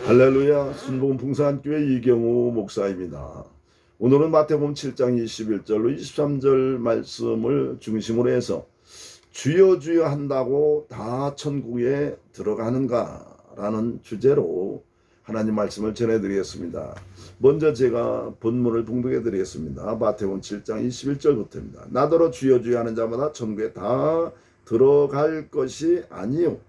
할렐루야. 순복음 풍산교회 이경우 목사입니다. 오늘은 마태복음 7장 21절로 23절 말씀을 중심으로 해서 주여 주여 한다고 다 천국에 들어가는가 라는 주제로 하나님 말씀을 전해드리겠습니다. 먼저 제가 본문을 봉독해 드리겠습니다. 마태복음 7장 21절부터입니다. 나더러 주여 주여 하는 자마다 천국에 다 들어갈 것이 아니요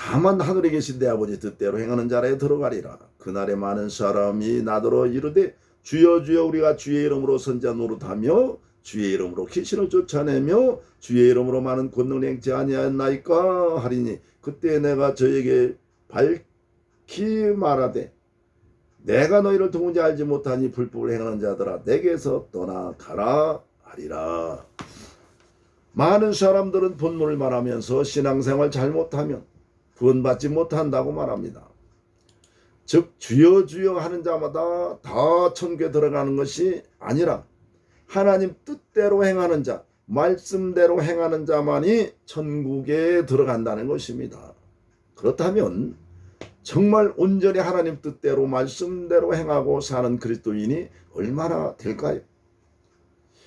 다만 하늘에 계신 내 아버지 뜻대로 행하는 자라에 들어가리라. 그날에 많은 사람이 나더러 이르되 주여 주여 우리가 주의 이름으로 선지자 노릇하며 주의 이름으로 귀신을 쫓아내며 주의 이름으로 많은 권능을 행치 아니하였나이까 하리니 그때 내가 저에게 밝히 말하되 내가 너희를 누군지 알지 못하니 불법을 행하는 자들아 내게서 떠나가라 하리라. 많은 사람들은 본문을 말하면서 신앙생활 잘못하면 구원받지 못한다고 말합니다. 즉 주여 주여 하는 자마다 다 천국에 들어가는 것이 아니라 하나님 뜻대로 행하는 자, 말씀대로 행하는 자만이 천국에 들어간다는 것입니다. 그렇다면 정말 온전히 하나님 뜻대로 말씀대로 행하고 사는 그리스도인이 얼마나 될까요?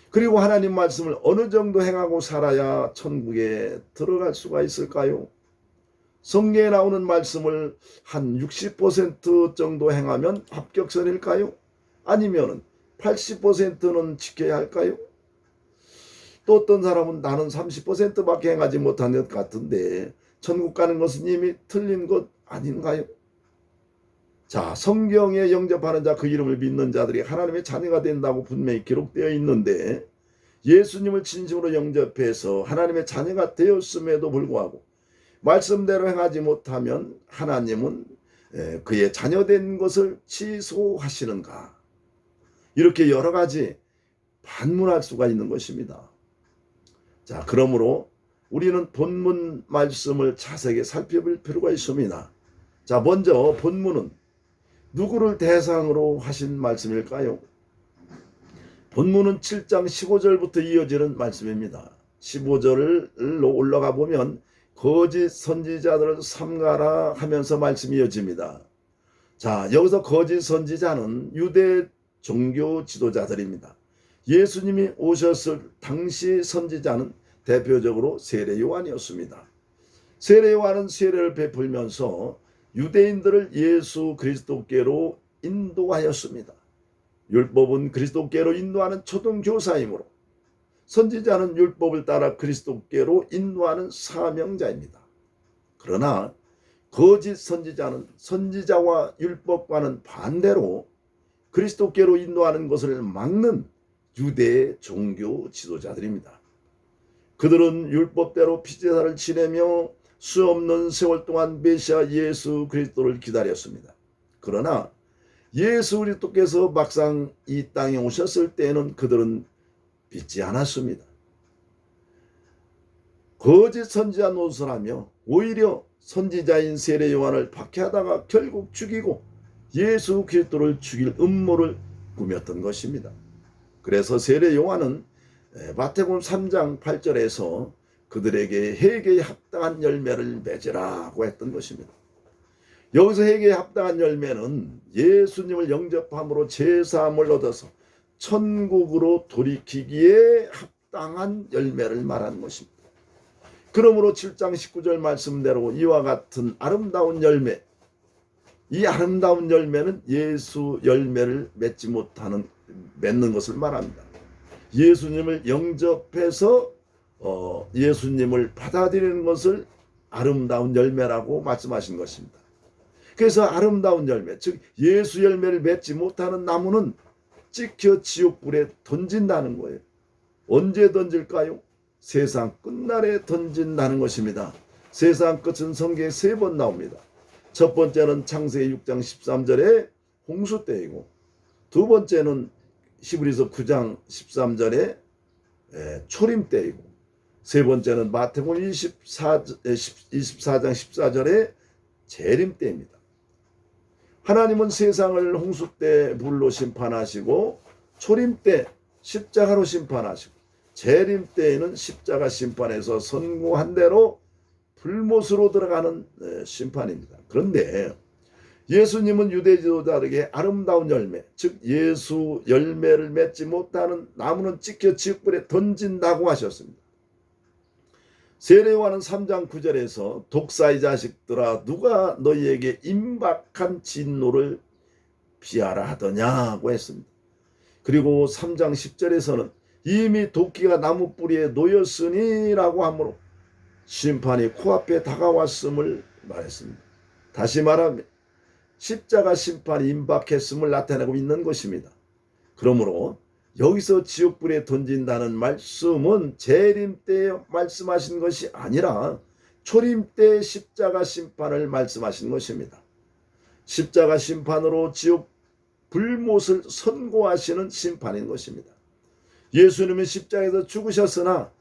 그리고 하나님 말씀을 어느 정도 행하고 살아야 천국에 들어갈 수가 있을까요? 성경에 나오는 말씀을 한 60% 정도 행하면 합격선일까요? 아니면 80%는 지켜야 할까요? 또 어떤 사람은 나는 30%밖에 행하지 못한 것 같은데 천국 가는 것은 이미 틀린 것 아닌가요? 자, 성경에 영접하는 자 그 이름을 믿는 자들이 하나님의 자녀가 된다고 분명히 기록되어 있는데 예수님을 진심으로 영접해서 하나님의 자녀가 되었음에도 불구하고 말씀대로 행하지 못하면 하나님은 그의 자녀된 것을 취소하시는가? 이렇게 여러 가지 반문할 수가 있는 것입니다. 자, 그러므로 우리는 본문 말씀을 자세하게 살펴볼 필요가 있습니다. 자, 먼저 본문은 누구를 대상으로 하신 말씀일까요? 본문은 7장 15절부터 이어지는 말씀입니다. 15절로 올라가 보면 거짓 선지자들을 삼가라 하면서 말씀이 이어집니다. 자, 여기서 거짓 선지자는 유대 종교 지도자들입니다. 예수님이 오셨을 당시 선지자는 대표적으로 세례 요한이었습니다. 세례 요한은 세례를 베풀면서 유대인들을 예수 그리스도께로 인도하였습니다. 율법은 그리스도께로 인도하는 초등교사이므로 선지자는 율법을 따라 그리스도께로 인도하는 사명자입니다. 그러나 거짓 선지자는 선지자와 율법과는 반대로 그리스도께로 인도하는 것을 막는 유대 종교 지도자들입니다. 그들은 율법대로 피제사를 지내며 수없는 세월 동안 메시아 예수 그리스도를 기다렸습니다. 그러나 예수 그리스도께서 막상 이 땅에 오셨을 때에는 그들은 믿지 않았습니다. 거짓 선지자 노릇을 하며 오히려 선지자인 세례 요한을 박해하다가 결국 죽이고 예수 그리스도를 죽일 음모를 꾸몄던 것입니다. 그래서 세례 요한은 마태복음 3장 8절에서 그들에게 회개에 합당한 열매를 맺으라고 했던 것입니다. 여기서 회개에 합당한 열매는 예수님을 영접함으로 제사함을 얻어서 천국으로 돌이키기에 합당한 열매를 말하는 것입니다. 그러므로 7장 19절 말씀대로 이와 같은 아름다운 열매, 이 아름다운 열매는 예수 열매를 맺는 것을 말합니다. 예수님을 영접해서 예수님을 받아들이는 것을 아름다운 열매라고 말씀하신 것입니다. 그래서 아름다운 열매, 즉 예수 열매를 맺지 못하는 나무는 찍혀 지옥불에 던진다는 거예요. 언제 던질까요? 세상 끝날에 던진다는 것입니다. 세상 끝은 성경에 3번 나옵니다. 첫 번째는 창세기 6장 13절에 홍수 때이고, 두 번째는 히브리서 9장 13절에 초림 때이고, 세 번째는 마태복음 24장 14절에 재림 때입니다. 하나님은 세상을 홍수 때 불로 심판하시고 초림 때 십자가로 심판하시고 재림 때에는 십자가 심판에서 선고한 대로 불못으로 들어가는 심판입니다. 그런데 예수님은 유대 지도자들에게 아름다운 열매, 즉 예수 열매를 맺지 못하는 나무는 찢겨 지옥불에 던진다고 하셨습니다. 세례요한은 3장 9절에서 독사의 자식들아 누가 너희에게 임박한 진노를 피하라 하더냐고 했습니다. 그리고 3장 10절에서는 이미 도끼가 나무 뿌리에 놓였으니 라고 하므로 심판이 코앞에 다가왔음을 말했습니다. 다시 말하면 십자가 심판이 임박했음을 나타내고 있는 것입니다. 그러므로 여기서 지옥불에 던진다는 말씀은 재림 때 말씀하신 것이 아니라 초림 때 십자가 심판을 말씀하신 것입니다. 십자가 심판으로 지옥 불못을 선고하시는 심판인 것입니다. 예수님은 십자가에서 죽으셨으나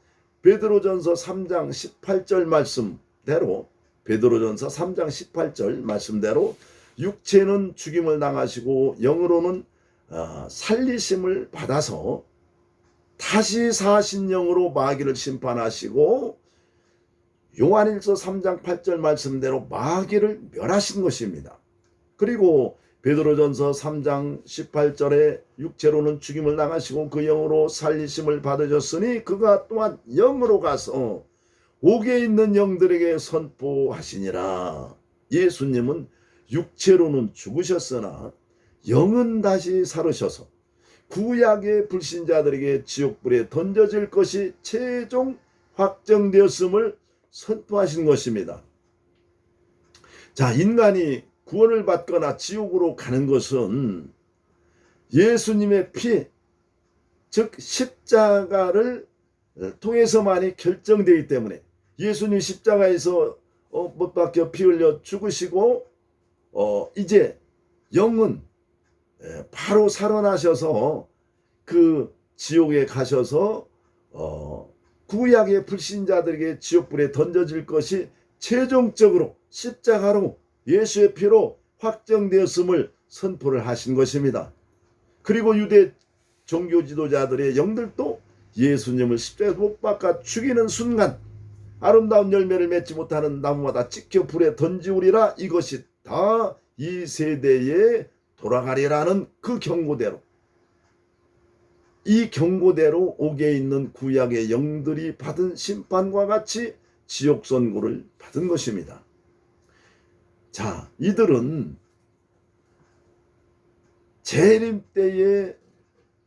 베드로전서 3장 18절 말씀대로 베드로전서 3장 18절 말씀대로 육체는 죽임을 당하시고 영으로는 살리심을 받아서 다시 사신 영으로 마귀를 심판하시고 요한일서 3장 8절 말씀대로 마귀를 멸하신 것입니다. 그리고 베드로전서 3장 18절에 육체로는 죽임을 당하시고 그 영으로 살리심을 받으셨으니 그가 또한 영으로 가서 옥에 있는 영들에게 선포하시니라. 예수님은 육체로는 죽으셨으나 영은 다시 살으셔서 구약의 불신자들에게 지옥불에 던져질 것이 최종 확정되었음을 선포하신 것입니다. 자, 인간이 구원을 받거나 지옥으로 가는 것은 예수님의 피, 즉 십자가를 통해서만이 결정되기 때문에 예수님 십자가에서 못 박혀 피 흘려 죽으시고 이제 영은 바로 살아나셔서 그 지옥에 가셔서 구약의 불신자들에게 지옥불에 던져질 것이 최종적으로 십자가로 예수의 피로 확정되었음을 선포를 하신 것입니다. 그리고 유대 종교 지도자들의 영들도 예수님을 십자가에 못 박아 죽이는 순간 아름다운 열매를 맺지 못하는 나무마다 찍혀 불에 던지우리라, 이것이 다 이 세대에 돌아가리라는 그 경고대로, 이 경고대로 옥에 있는 구약의 영들이 받은 심판과 같이 지옥 선고를 받은 것입니다. 자, 이들은 재림 때에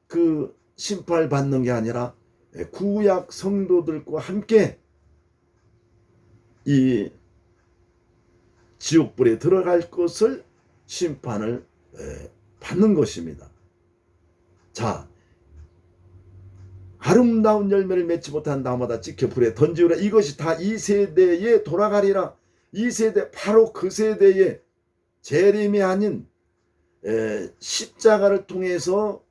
그 심판을 받는 게 아니라 구약 성도들과 함께 이 지옥불에 들어갈 것을 심판을 받는 것입니다. 자, 아름다운 열매를 맺지 못한 나무마다 찍혀 불에 던지우라, 이것이 다 이 세대에 돌아가리라. 이 세대, 바로 그 세대에 재림이 아닌 십자가를 통해서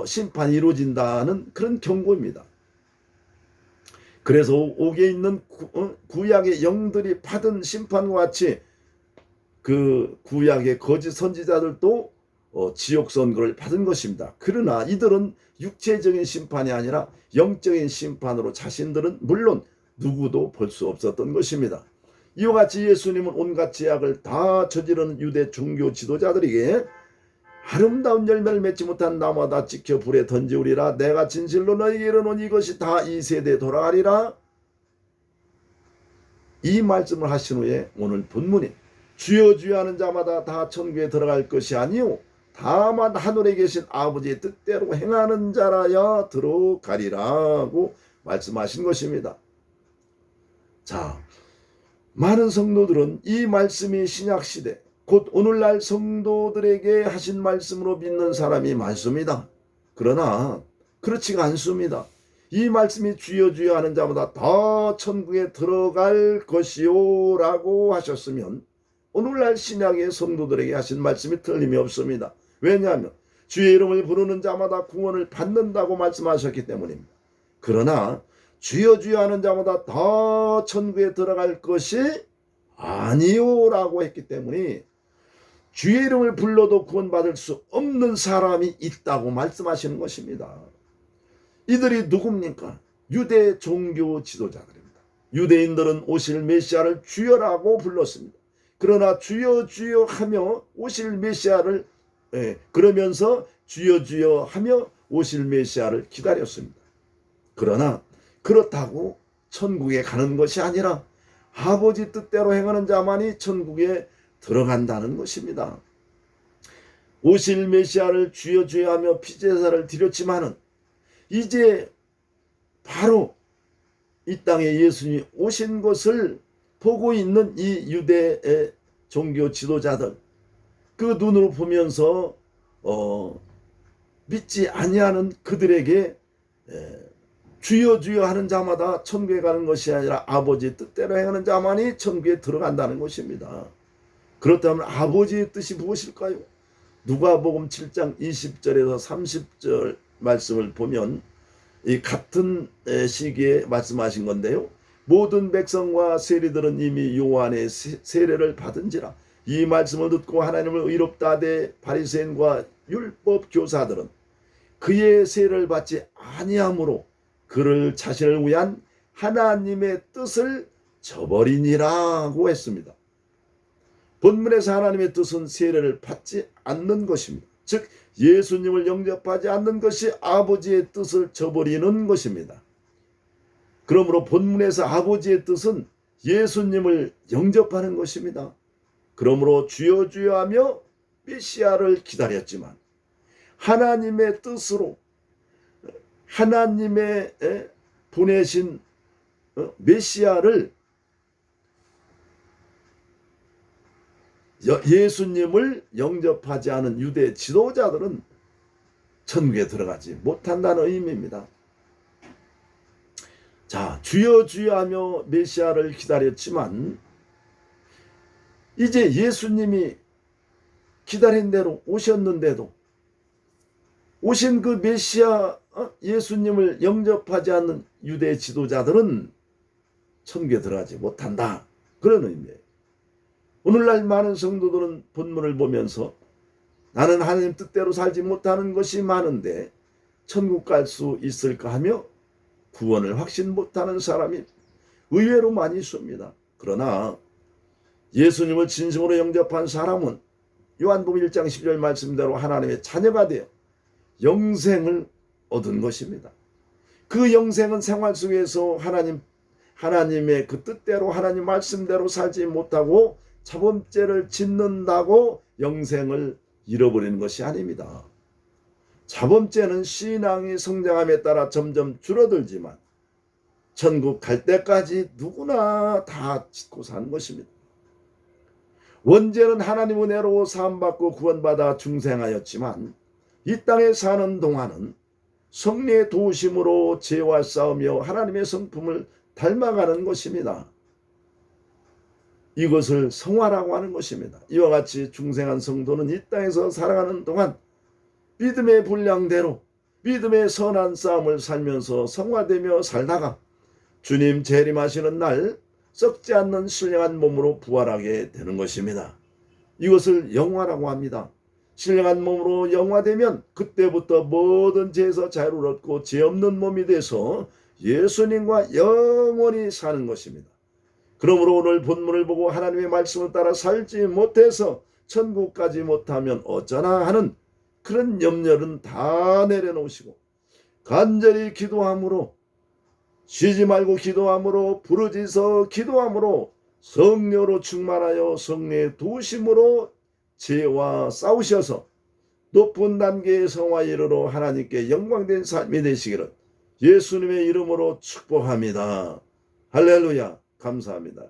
심판이 이루어진다는 그런 경고입니다. 그래서 옥에 있는 구약의 영들이 받은 심판과 같이 그 구약의 거짓 선지자들도 지옥 선고를 받은 것입니다. 그러나 이들은 육체적인 심판이 아니라 영적인 심판으로 자신들은 물론 누구도 볼 수 없었던 것입니다. 이와 같이 예수님은 온갖 죄악을 다 저지르는 유대 종교 지도자들에게 아름다운 열매를 맺지 못한 나무마다 찍혀 불에 던지우리라. 내가 진실로 너희에게 이르노니 이것이 다 이 세대에 돌아가리라. 이 말씀을 하신 후에 오늘 본문이 주여 주여 하는 자마다 다 천국에 들어갈 것이 아니요 다만 하늘에 계신 아버지의 뜻대로 행하는 자라야 들어가리라고 말씀하신 것입니다. 자, 많은 성도들은 이 말씀이 신약시대 곧 오늘날 성도들에게 하신 말씀으로 믿는 사람이 많습니다. 그러나 그렇지가 않습니다. 이 말씀이 주여 주여 하는 자마다 다 천국에 들어갈 것이요 라고 하셨으면 오늘날 신약의 성도들에게 하신 말씀이 틀림이 없습니다. 왜냐하면 주의 이름을 부르는 자마다 구원을 받는다고 말씀하셨기 때문입니다. 그러나 주여 주여 하는 자마다 다 천국에 들어갈 것이 아니요 라고 했기 때문에 주의 이름을 불러도 구원받을 수 없는 사람이 있다고 말씀하시는 것입니다. 이들이 누굽니까? 유대 종교 지도자들입니다. 유대인들은 오실 메시아를 주여라고 불렀습니다. 그러나 주여 주여 하며 오실 메시아를 그러면서 주여 주여 하며 오실 메시아를 기다렸습니다. 그러나 그렇다고 천국에 가는 것이 아니라 아버지 뜻대로 행하는 자만이 천국에 들어간다는 것입니다. 오실 메시아를 주여 주여 하며 피제사를 드렸지만은 이제 바로 이 땅에 예수님이 오신 것을 보고 있는 이 유대의 종교 지도자들, 그 눈으로 보면서 믿지 아니하는 그들에게 주여 주여 하는 자마다 천국에 가는 것이 아니라 아버지의 뜻대로 행하는 자만이 천국에 들어간다는 것입니다. 그렇다면 아버지의 뜻이 무엇일까요? 누가복음 7장 20절에서 30절 말씀을 보면 이 같은 시기에 말씀하신 건데요. 모든 백성과 세리들은 이미 요한의 세례를 받은지라 이 말씀을 듣고 하나님을 의롭다 하되 바리새인과 율법 교사들은 그의 세례를 받지 아니하므로 그를 자신을 위한 하나님의 뜻을 저버리니라고 했습니다. 본문에서 하나님의 뜻은 세례를 받지 않는 것입니다. 즉 예수님을 영접하지 않는 것이 아버지의 뜻을 저버리는 것입니다. 그러므로 본문에서 아버지의 뜻은 예수님을 영접하는 것입니다. 그러므로 주여 주여 하며 메시아를 기다렸지만 하나님의 뜻으로 하나님의 보내신 메시아를 예수님을 영접하지 않은 유대 지도자들은 천국에 들어가지 못한다는 의미입니다. 자, 주여 주여 하며 메시아를 기다렸지만 이제 예수님이 기다린 대로 오셨는데도 오신 그 메시아 예수님을 영접하지 않는 유대 지도자들은 천국에 들어가지 못한다. 그런 의미예요. 오늘날 많은 성도들은 본문을 보면서 나는 하나님 뜻대로 살지 못하는 것이 많은데 천국 갈 수 있을까 하며 구원을 확신 못하는 사람이 의외로 많이 있습니다. 그러나 예수님을 진심으로 영접한 사람은 요한복음 1장 10절 말씀대로 하나님의 자녀가 되어 영생을 얻은 것입니다. 그 영생은 생활 속에서 하나님의 그 뜻대로 하나님 말씀대로 살지 못하고 자범죄를 짓는다고 영생을 잃어버리는 것이 아닙니다. 자범죄는 신앙이 성장함에 따라 점점 줄어들지만 천국 갈 때까지 누구나 다 짓고 사는 것입니다. 원죄는 하나님 은혜로 사함받고 구원받아 중생하였지만 이 땅에 사는 동안은 성령의 도우심으로 죄와 싸우며 하나님의 성품을 닮아가는 것입니다. 이것을 성화라고 하는 것입니다. 이와 같이 중생한 성도는 이 땅에서 살아가는 동안 믿음의 분량대로 믿음의 선한 싸움을 살면서 성화되며 살다가 주님 재림하시는 날 썩지 않는 신령한 몸으로 부활하게 되는 것입니다. 이것을 영화라고 합니다. 신령한 몸으로 영화되면 그때부터 모든 죄에서 자유를 얻고 죄 없는 몸이 돼서 예수님과 영원히 사는 것입니다. 그러므로 오늘 본문을 보고 하나님의 말씀을 따라 살지 못해서 천국 가지 못하면 어쩌나 하는 그런 염려는 다 내려놓으시고 간절히 기도함으로 쉬지 말고 기도함으로 부르짖어 기도함으로 성령으로 충만하여 성령의 도우심으로 죄와 싸우셔서 높은 단계의 성화에 이르러 하나님께 영광된 삶이 되시기를 예수님의 이름으로 축복합니다. 할렐루야. 감사합니다.